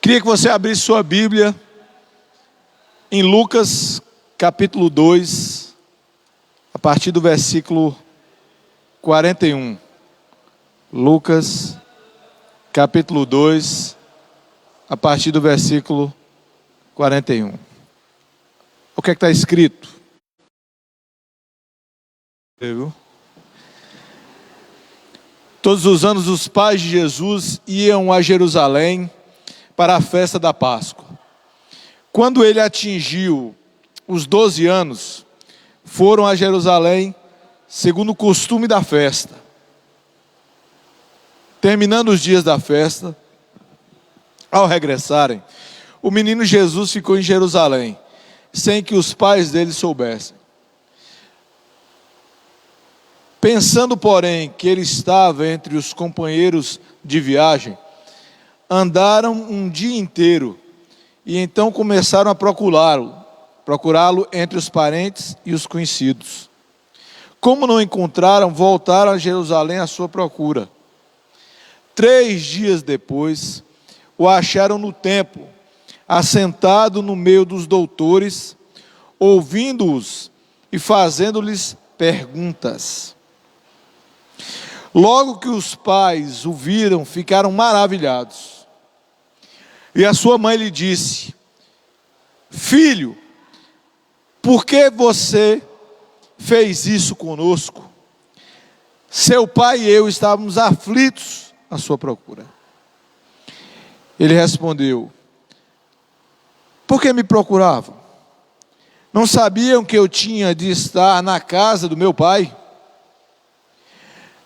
Queria que você abrisse sua Bíblia em Lucas capítulo 2, a partir do versículo 41. Lucas capítulo 2, a partir do versículo 41. O que é que está escrito? Todos os anos os pais de Jesus iam a Jerusalém para a festa da Páscoa. Quando ele atingiu os 12 anos, foram a Jerusalém segundo o costume da festa. Terminando os dias da festa, ao regressarem, o menino Jesus ficou em Jerusalém, sem que os pais dele soubessem. Pensando, porém, que ele estava entre os companheiros de viagem, andaram um dia inteiro e então começaram a procurá-lo entre os parentes e os conhecidos. Como não encontraram, voltaram a Jerusalém à sua procura. 3 dias depois, o acharam no templo, assentado no meio dos doutores, ouvindo-os e fazendo-lhes perguntas. Logo que os pais o viram, ficaram maravilhados. E a sua mãe lhe disse: Filho, por que você fez isso conosco? Seu pai e eu estávamos aflitos à sua procura. Ele respondeu: Por que me procuravam? Não sabiam que eu tinha de estar na casa do meu pai?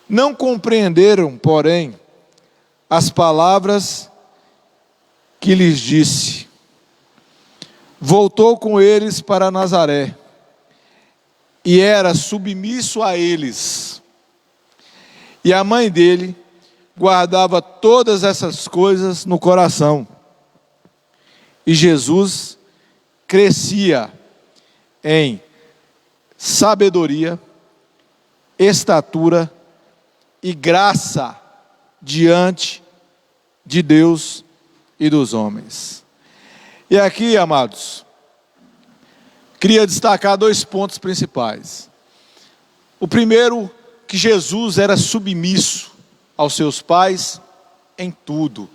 Não compreenderam, porém, as palavras que lhes disse. Voltou com eles para Nazaré, e era submisso a eles. E a mãe dele guardava todas essas coisas no coração. E Jesus crescia em sabedoria, estatura e graça diante de Deus e dos homens. E aqui, amados, queria destacar 2 pontos principais. O primeiro, que Jesus era submisso aos seus pais em tudo.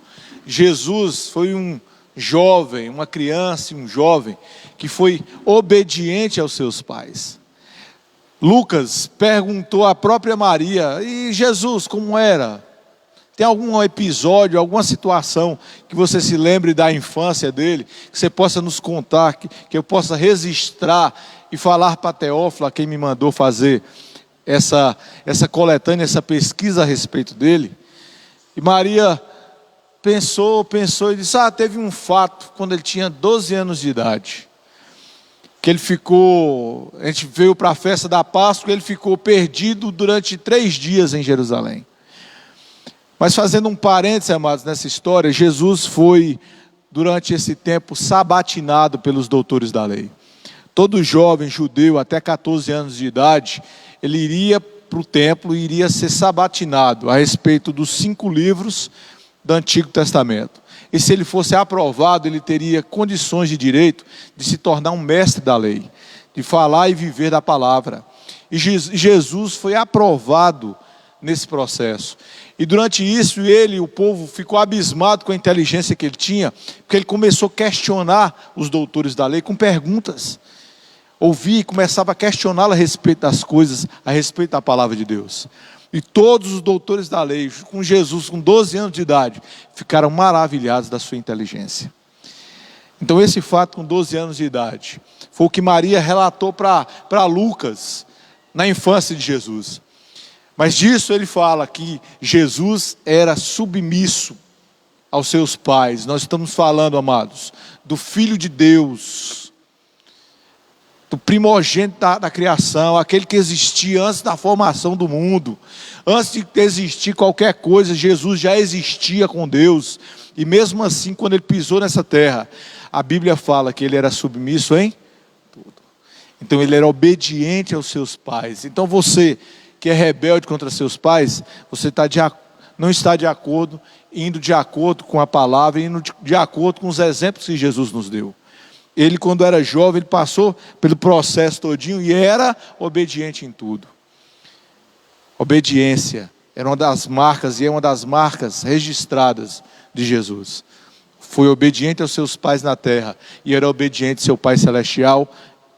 Jesus foi um jovem, uma criança e um jovem que foi obediente aos seus pais. Lucas perguntou à própria Maria: e Jesus, como era? Tem algum episódio, alguma situação que você se lembre da infância dele, que você possa nos contar, que eu possa registrar e falar para Teófilo, a quem me mandou fazer essa coletânea, essa pesquisa a respeito dele? E Maria pensou e disse: teve um fato quando ele tinha 12 anos de idade, que ele ficou, a gente veio para a festa da Páscoa, ele ficou perdido durante 3 dias em Jerusalém. Mas fazendo um parênteses, amados, nessa história, Jesus foi, durante esse tempo, sabatinado pelos doutores da lei. Todo jovem judeu, até 14 anos de idade, ele iria para o templo e iria ser sabatinado a respeito dos 5 livros do Antigo Testamento. E se ele fosse aprovado, ele teria condições de direito de se tornar um mestre da lei, de falar e viver da palavra. E Jesus foi aprovado nesse processo. E durante isso, o povo ficou abismado com a inteligência que ele tinha, porque ele começou a questionar os doutores da lei com perguntas. Ouvia e começava a questioná-lo a respeito das coisas, a respeito da palavra de Deus. E todos os doutores da lei, com Jesus, com 12 anos de idade, ficaram maravilhados da sua inteligência. Então esse fato, com 12 anos de idade, foi o que Maria relatou para Lucas, na infância de Jesus. Mas disso ele fala que Jesus era submisso aos seus pais. Nós estamos falando, amados, do Filho de Deus, do primogênito da criação, aquele que existia antes da formação do mundo. Antes de existir qualquer coisa, Jesus já existia com Deus. E mesmo assim, quando ele pisou nessa terra, a Bíblia fala que ele era submisso em tudo. Então ele era obediente aos seus pais. Então você que é rebelde contra seus pais, você está não está de acordo, indo de acordo com a palavra, indo de acordo com os exemplos que Jesus nos deu. Ele, quando era jovem, ele passou pelo processo todinho e era obediente em tudo. Obediência era uma das marcas, e é uma das marcas registradas de Jesus. Foi obediente aos seus pais na terra, e era obediente ao seu Pai Celestial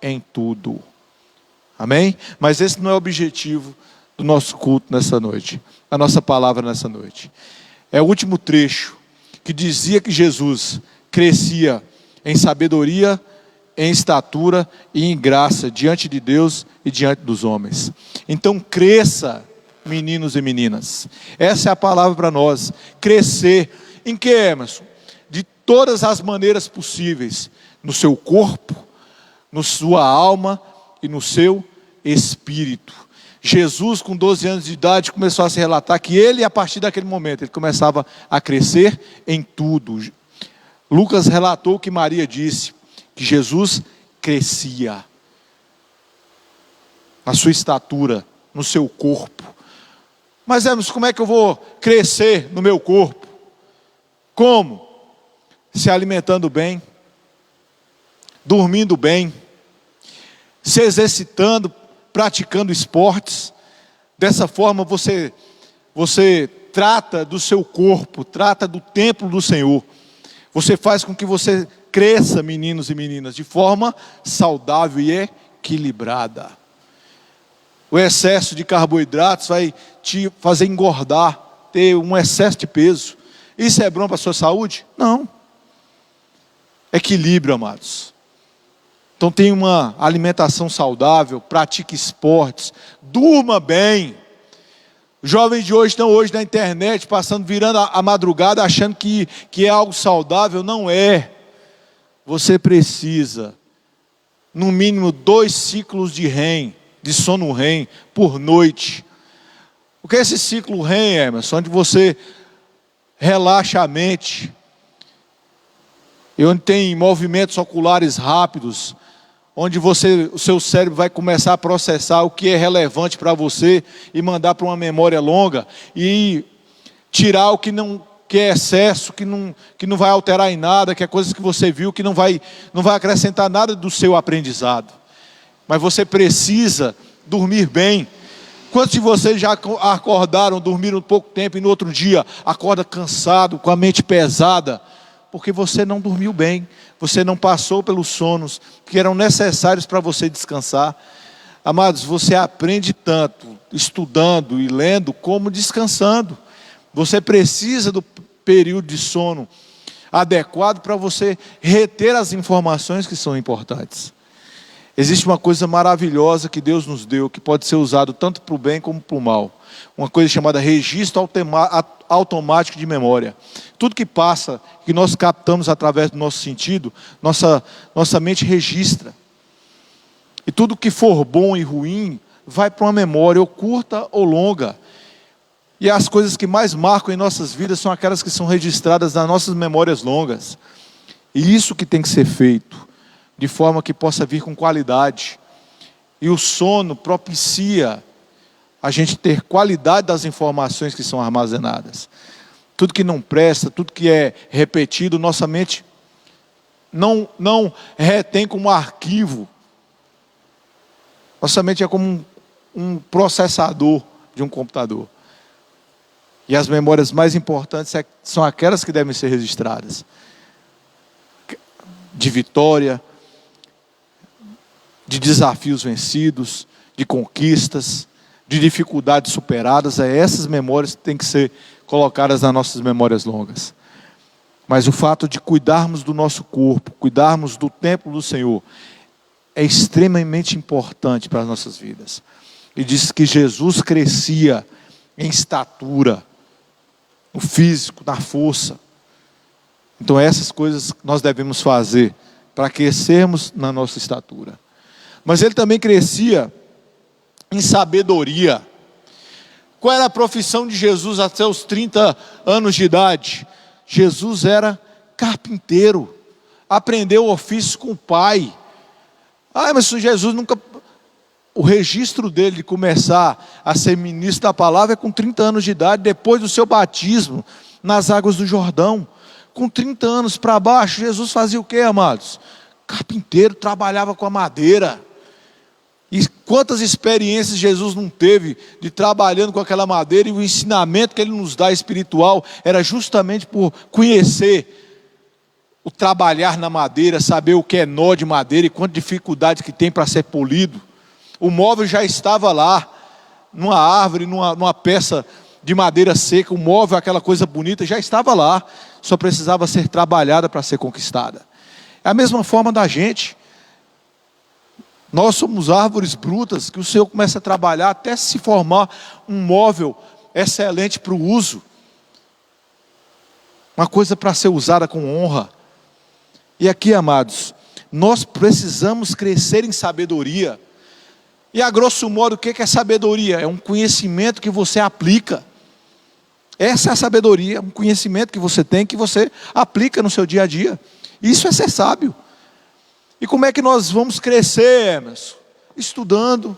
em tudo. Amém? Mas esse não é o objetivo do nosso culto nessa noite, a nossa palavra nessa noite. É o último trecho que dizia que Jesus crescia em sabedoria, em estatura e em graça diante de Deus e diante dos homens. Então cresça, meninos e meninas. Essa é a palavra para nós. Crescer em que, Emerson? De todas as maneiras possíveis, no seu corpo, na sua alma e no seu espírito. Jesus, com 12 anos de idade, começou a se relatar que ele, a partir daquele momento, ele começava a crescer em tudo. Lucas relatou que Maria disse, que Jesus crescia na sua estatura, no seu corpo. Mas Emerson, como é que eu vou crescer no meu corpo? Como? Se alimentando bem, dormindo bem, se exercitando, praticando esportes. Dessa forma você trata do seu corpo, trata do templo do Senhor. Você faz com que você cresça, meninos e meninas, de forma saudável e equilibrada. O excesso de carboidratos vai te fazer engordar, ter um excesso de peso. Isso é bom para a sua saúde? Não. Equilíbrio, amados. Então tenha uma alimentação saudável, pratique esportes, durma bem. Os jovens de hoje estão hoje na internet, virando a madrugada, achando que é algo saudável. Não é. Você precisa, no mínimo, 2 ciclos de REM, de sono REM, por noite. O que é esse ciclo REM, Emerson? Onde você relaxa a mente, e onde tem movimentos oculares rápidos, onde o seu cérebro vai começar a processar o que é relevante para você e mandar para uma memória longa e tirar o que é excesso, que não vai alterar em nada, que é coisas que você viu que não vai acrescentar nada do seu aprendizado. Mas você precisa dormir bem. Quantos de vocês já acordaram, dormiram pouco tempo e no outro dia acorda cansado, com a mente pesada? Porque você não dormiu bem, você não passou pelos sonos que eram necessários para você descansar. Amados, você aprende tanto estudando e lendo como descansando. Você precisa do período de sono adequado para você reter as informações que são importantes. Existe uma coisa maravilhosa que Deus nos deu, que pode ser usado tanto para o bem como para o mal. Uma coisa chamada registro automático de memória. Tudo que passa, que nós captamos através do nosso sentido, nossa mente registra. E tudo que for bom e ruim, vai para uma memória, ou curta ou longa. E as coisas que mais marcam em nossas vidas são aquelas que são registradas nas nossas memórias longas. E isso que tem que ser feito, de forma que possa vir com qualidade. E o sono propicia a gente ter qualidade das informações que são armazenadas. Tudo que não presta, tudo que é repetido, nossa mente não retém como arquivo. Nossa mente é como um processador de um computador. E as memórias mais importantes são aquelas que devem ser registradas. De vitória, de desafios vencidos, de conquistas, de dificuldades superadas. Essas memórias que têm que ser colocadas nas nossas memórias longas. Mas o fato de cuidarmos do nosso corpo, cuidarmos do templo do Senhor, é extremamente importante para as nossas vidas. E diz que Jesus crescia em estatura, no físico, na força. Então essas coisas nós devemos fazer para crescermos na nossa estatura. Mas ele também crescia em sabedoria. Qual era a profissão de Jesus até os 30 anos de idade? Jesus era carpinteiro, aprendeu o ofício com o pai. Mas Jesus nunca... o registro dele de começar a ser ministro da palavra é com 30 anos de idade, depois do seu batismo nas águas do Jordão. Com 30 anos para baixo, Jesus fazia o quê, amados? Carpinteiro, trabalhava com a madeira. E quantas experiências Jesus não teve de trabalhando com aquela madeira, e o ensinamento que ele nos dá espiritual era justamente por conhecer o trabalhar na madeira, saber o que é nó de madeira e quanta dificuldade que tem para ser polido. O móvel já estava lá, numa árvore, numa peça de madeira seca, o móvel, aquela coisa bonita, já estava lá, só precisava ser trabalhada para ser conquistada. É a mesma forma da gente. Nós somos árvores brutas que o Senhor começa a trabalhar até se formar um móvel excelente para o uso. Uma coisa para ser usada com honra. E aqui, amados, nós precisamos crescer em sabedoria. E a grosso modo, o que é sabedoria? É um conhecimento que você aplica. Essa é a sabedoria, um conhecimento que você tem, que você aplica no seu dia a dia. Isso é ser sábio. E como é que nós vamos crescer, Emerson? Estudando,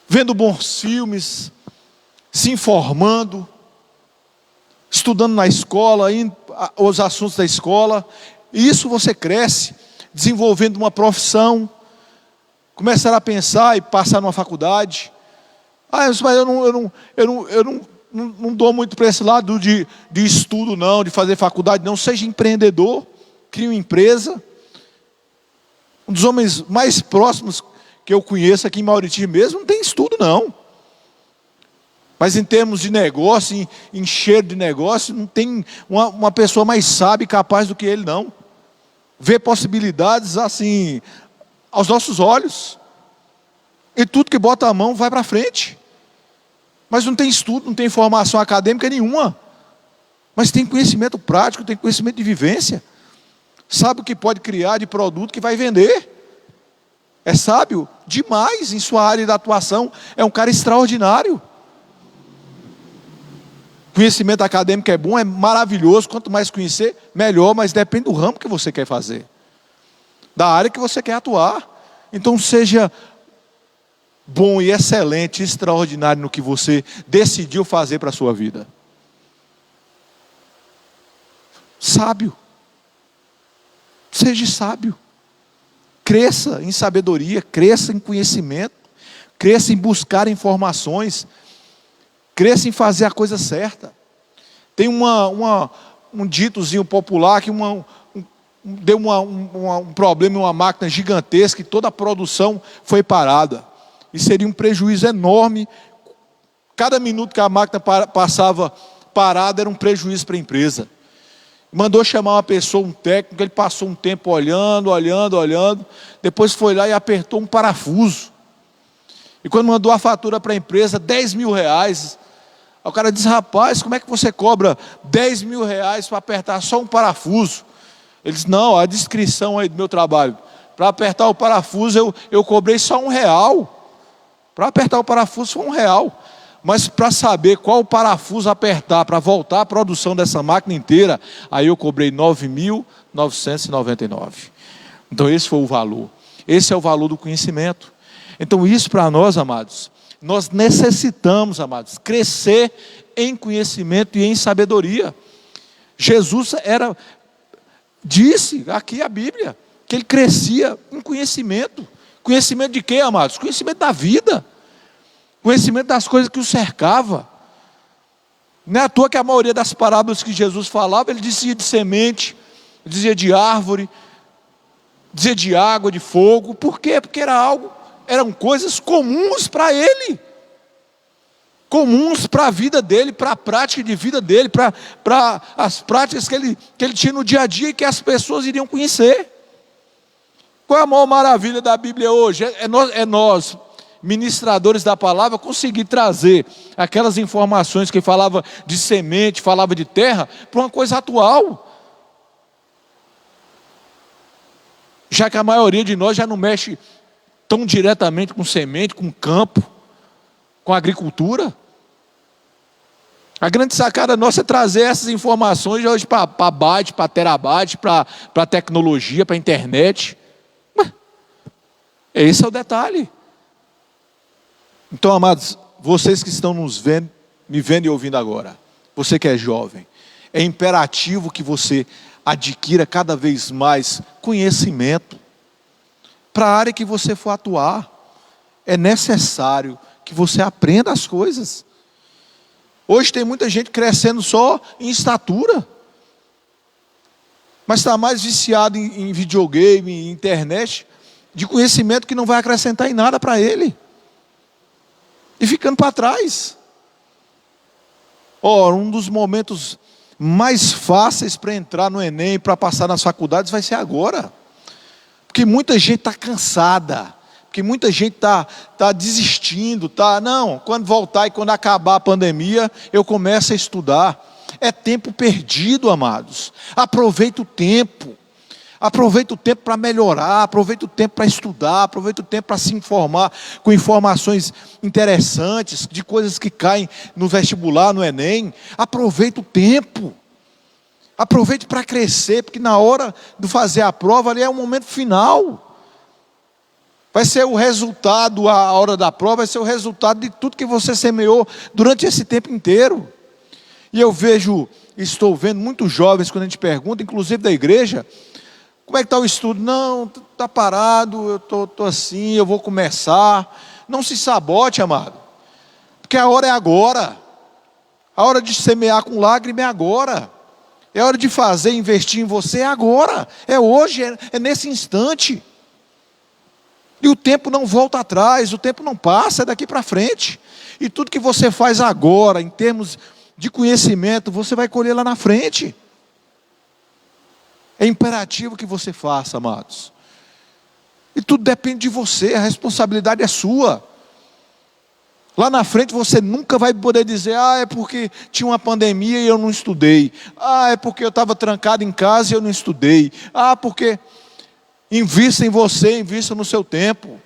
vendo bons filmes, se informando, estudando na escola, os assuntos da escola. E isso você cresce, desenvolvendo uma profissão, começar a pensar e passar numa faculdade. Mas eu não dou muito para esse lado de estudo não, de fazer faculdade não. Seja empreendedor, crie uma empresa. Um dos homens mais próximos que eu conheço aqui em Mauriti mesmo, não tem estudo não. Mas em termos de negócio, em cheiro de negócio, não tem uma pessoa mais sábia e capaz do que ele não. Vê possibilidades assim, aos nossos olhos. E tudo que bota a mão vai para frente. Mas não tem estudo, não tem formação acadêmica nenhuma. Mas tem conhecimento prático, tem conhecimento de vivência. Sabe o que pode criar de produto que vai vender. É sábio demais em sua área de atuação. É um cara extraordinário. Conhecimento acadêmico é bom, é maravilhoso. Quanto mais conhecer, melhor. Mas depende do ramo que você quer fazer. Da área que você quer atuar. Então seja bom e excelente, extraordinário no que você decidiu fazer para a sua vida. Sábio. Seja sábio. Cresça em sabedoria, cresça em conhecimento, cresça em buscar informações, cresça em fazer a coisa certa. Tem um ditozinho popular que deu um problema em uma máquina gigantesca e toda a produção foi parada. E seria um prejuízo enorme. Cada minuto que a máquina passava parada era um prejuízo para a empresa. Mandou chamar uma pessoa, um técnico, ele passou um tempo olhando. Depois foi lá e apertou um parafuso. E quando mandou a fatura para a empresa, 10 mil reais. O cara disse, rapaz, como é que você cobra 10 mil reais para apertar só um parafuso? Ele disse, não, a descrição aí do meu trabalho. Para apertar o parafuso eu cobrei só R$1. Para apertar o parafuso foi R$1. Mas para saber qual parafuso apertar para voltar a produção dessa máquina inteira, aí eu cobrei 9.999. Então esse foi o valor. Esse é o valor do conhecimento. Então isso para nós, amados, nós necessitamos, amados, crescer em conhecimento e em sabedoria. Jesus disse aqui a Bíblia, que ele crescia em conhecimento. Conhecimento de quê, amados? Conhecimento da vida. Conhecimento das coisas que o cercava. Não é à toa que a maioria das parábolas que Jesus falava, ele dizia de semente, dizia de árvore, dizia de água, de fogo. Por quê? Porque eram coisas comuns para ele. Comuns para a vida dele, para a prática de vida dele, para as práticas que ele tinha no dia a dia e que as pessoas iriam conhecer. Qual é a maior maravilha da Bíblia hoje? É nós, ministradores da palavra, conseguir trazer aquelas informações que falava de semente, falava de terra, para uma coisa atual. Já que a maioria de nós já não mexe tão diretamente com semente, com campo, com agricultura. A grande sacada nossa é trazer essas informações hoje para byte, para terabyte, para tecnologia, para internet. Esse é o detalhe. Então, amados, vocês que estão me vendo e ouvindo agora, você que é jovem, é imperativo que você adquira cada vez mais conhecimento para a área que você for atuar. É necessário que você aprenda as coisas. Hoje tem muita gente crescendo só em estatura, mas está mais viciado em videogame, em internet, de conhecimento que não vai acrescentar em nada para ele, e ficando para trás. Ora, um dos momentos mais fáceis para entrar no Enem, para passar nas faculdades, vai ser agora, porque muita gente está cansada, porque muita gente está desistindo, não, quando voltar e quando acabar a pandemia, eu começo a estudar. É tempo perdido, amados. Aproveita o tempo. Aproveita o tempo para melhorar, aproveita o tempo para estudar, aproveita o tempo para se informar com informações interessantes, de coisas que caem no vestibular, no Enem. Aproveita o tempo. Aproveite para crescer, porque na hora de fazer a prova ali é o momento final. Vai ser o resultado, a hora da prova, vai ser o resultado de tudo que você semeou durante esse tempo inteiro. E eu estou vendo muitos jovens, quando a gente pergunta, inclusive da igreja, como é que está o estudo? Não, está parado, eu estou assim, eu vou começar. Não se sabote, amado, porque a hora é agora. A hora de semear com lágrima é agora. É hora de fazer, investir em você é agora. É hoje, é nesse instante. E o tempo não volta atrás, o tempo não passa, é daqui para frente. E tudo que você faz agora, em termos de conhecimento, você vai colher lá na frente. É imperativo que você faça, amados. E tudo depende de você, a responsabilidade é sua. Lá na frente você nunca vai poder dizer, é porque tinha uma pandemia e eu não estudei. É porque eu estava trancado em casa e eu não estudei. Porque... Invista em você, invista no seu tempo.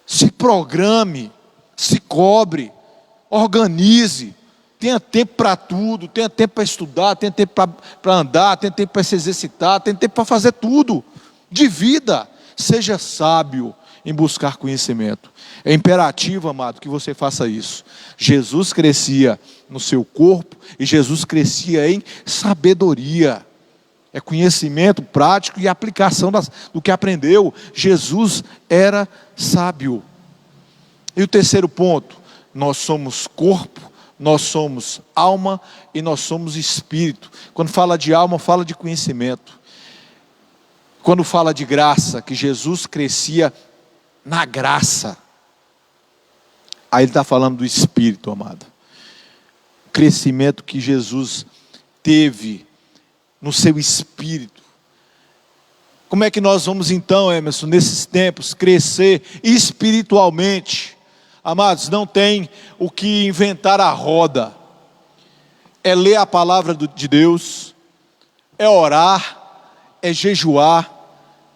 Se programe, se cobre, organize. Tenha tempo para tudo, tenha tempo para estudar, tenha tempo para andar, tenha tempo para se exercitar, tenha tempo para fazer tudo. Divida, seja sábio em buscar conhecimento. É imperativo, amado, que você faça isso. Jesus crescia no seu corpo e Jesus crescia em sabedoria. É conhecimento prático e aplicação do que aprendeu. Jesus era sábio. E o terceiro ponto, nós somos corpo, nós somos alma e nós somos espírito. Quando fala de alma, fala de conhecimento. Quando fala de graça, que Jesus crescia na graça, aí ele está falando do espírito, amado. O crescimento que Jesus teve no seu espírito. Como é que nós vamos então, Emerson, nesses tempos, crescer espiritualmente? Amados, não tem o que inventar a roda. É ler a palavra de Deus, é orar, é jejuar,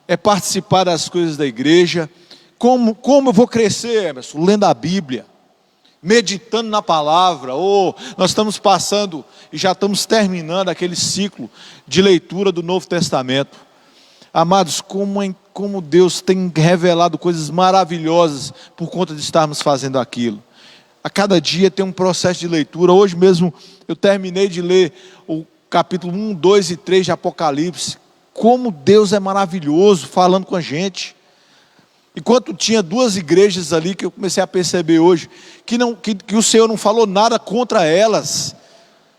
é participar das coisas da igreja. Como eu vou crescer, Emerson? Lendo a Bíblia, meditando na palavra. Nós estamos passando e já estamos terminando aquele ciclo de leitura do Novo Testamento. Amados, como Deus tem revelado coisas maravilhosas por conta de estarmos fazendo aquilo. A cada dia tem um processo de leitura. Hoje mesmo eu terminei de ler o capítulo 1, 2 e 3 de Apocalipse. Como Deus é maravilhoso falando com a gente. Enquanto tinha duas igrejas ali que eu comecei a perceber hoje, que o Senhor não falou nada contra elas.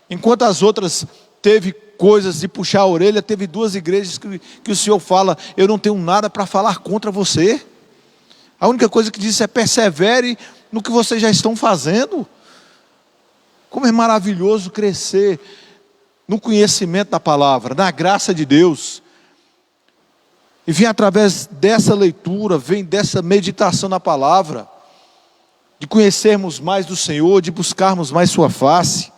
Enquanto as outras teve coisas de puxar a orelha, teve duas igrejas que o Senhor fala, eu não tenho nada para falar contra você. A única coisa que diz é persevere no que vocês já estão fazendo. Como é maravilhoso crescer no conhecimento da palavra, na graça de Deus. E vem através dessa leitura, vem dessa meditação na palavra, de conhecermos mais do Senhor, de buscarmos mais sua face,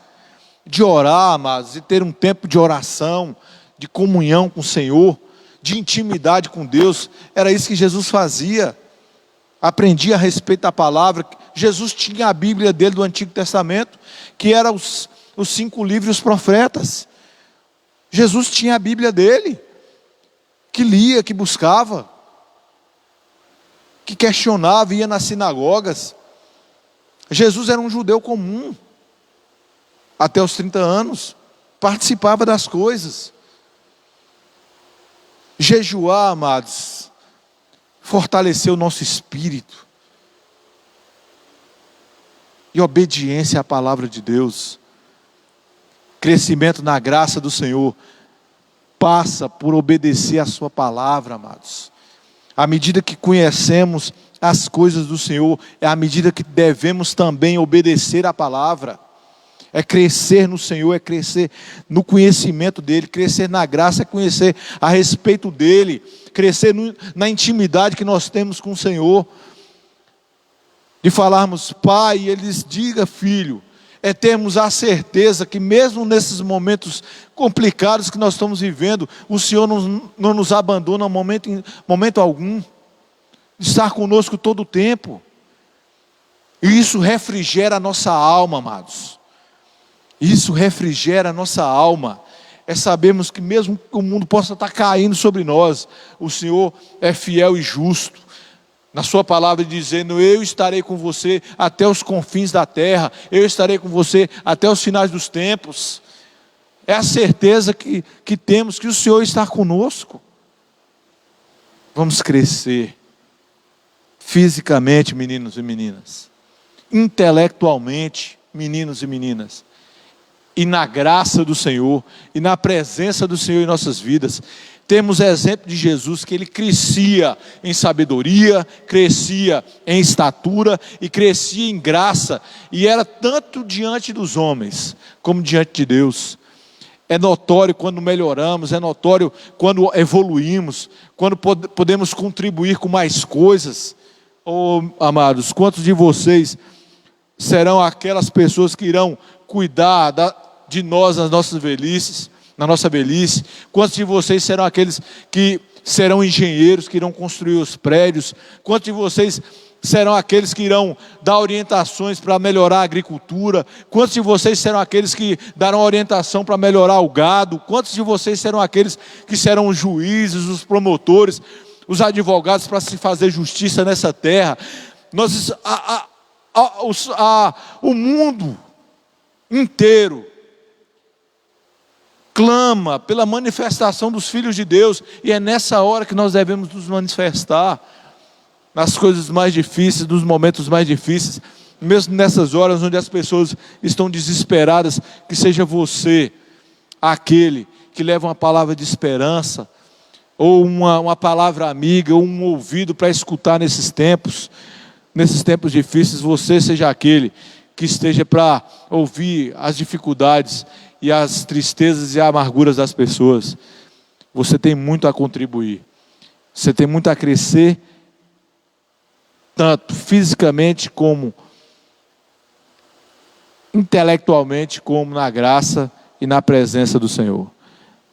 de orar, amados, de ter um tempo de oração, de comunhão com o Senhor, de intimidade com Deus. Era isso que Jesus fazia. Aprendia a respeito da palavra. Jesus tinha a Bíblia dele do Antigo Testamento, que eram os 5 livros e os profetas. Jesus tinha a Bíblia dele, que lia, que buscava. que questionava, ia nas sinagogas. Jesus era um judeu comum, até os 30 anos, participava das coisas. Jejuar, amados, fortaleceu o nosso espírito. E obediência à palavra de Deus. Crescimento na graça do Senhor passa por obedecer a sua palavra, amados. À medida que conhecemos as coisas do Senhor, é à medida que devemos também obedecer à palavra. É crescer no Senhor, é crescer no conhecimento dEle, crescer na graça, é conhecer a respeito dEle, crescer na intimidade que nós temos com o Senhor. De falarmos, Pai, e Ele diz, diga, Filho. É termos a certeza que mesmo nesses momentos complicados que nós estamos vivendo, o Senhor não nos abandona momento algum, de estar conosco todo o tempo. E isso refrigera a nossa alma, amados. Isso refrigera a nossa alma. É sabermos que mesmo que o mundo possa estar caindo sobre nós, o Senhor é fiel e justo. Na sua palavra dizendo, eu estarei com você até os confins da terra, eu estarei com você até os finais dos tempos. É a certeza que temos que o Senhor está conosco. Vamos crescer, fisicamente, meninos e meninas, intelectualmente, meninos e meninas, e na graça do Senhor, e na presença do Senhor em nossas vidas. Temos exemplo de Jesus, que Ele crescia em sabedoria, crescia em estatura e crescia em graça, e era tanto diante dos homens, como diante de Deus. É notório quando melhoramos, é notório quando evoluímos, quando podemos contribuir com mais coisas. Oh, amados, quantos de vocês serão aquelas pessoas que irão cuidar de nós nas nossas velhices? Na nossa velhice, quantos de vocês serão aqueles que serão engenheiros, que irão construir os prédios? Quantos de vocês serão aqueles que irão dar orientações para melhorar a agricultura? Quantos de vocês serão aqueles que darão orientação para melhorar o gado? Quantos de vocês serão aqueles que serão os juízes, os promotores, os advogados para se fazer justiça nessa terra? O mundo inteiro clama pela manifestação dos filhos de Deus, e é nessa hora que nós devemos nos manifestar, nas coisas mais difíceis, nos momentos mais difíceis, mesmo nessas horas onde as pessoas estão desesperadas, que seja você, aquele que leva uma palavra de esperança, ou uma palavra amiga, ou um ouvido para escutar nesses tempos difíceis. Você seja aquele que esteja para ouvir as dificuldades e as tristezas e amarguras das pessoas. Você tem muito a contribuir, você tem muito a crescer, tanto fisicamente como intelectualmente, como na graça e na presença do Senhor.